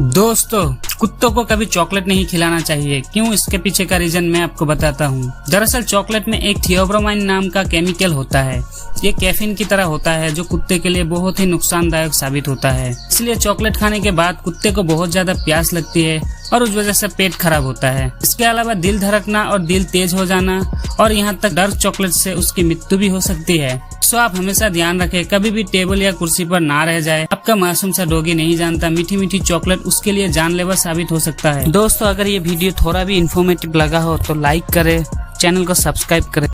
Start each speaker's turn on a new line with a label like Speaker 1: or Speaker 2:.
Speaker 1: दोस्तों, कुत्तों को कभी चॉकलेट नहीं खिलाना चाहिए। क्यों? इसके पीछे का रीजन मैं आपको बताता हूँ। दरअसल चॉकलेट में एक थियोब्रोमाइन नाम का केमिकल होता है। ये कैफीन की तरह होता है जो कुत्ते के लिए बहुत ही नुकसानदायक साबित होता है। इसलिए चॉकलेट खाने के बाद कुत्ते को बहुत ज्यादा प्यास लगती है और उस वजह से पेट खराब होता है। इसके अलावा दिल धड़कना और दिल तेज हो जाना और यहाँ तक डार्क चॉकलेट से उसकी मृत्यु भी हो सकती है। सो आप हमेशा ध्यान रखें, कभी भी टेबल या कुर्सी पर ना रह जाए। आपका मासूम सा डॉगी नहीं जानता मीठी मीठी चॉकलेट उसके लिए जानलेवा साबित हो सकता है। दोस्तों, अगर ये वीडियो थोड़ा भी इंफॉर्मेटिव लगा हो तो लाइक करें, चैनल को सब्सक्राइब करें।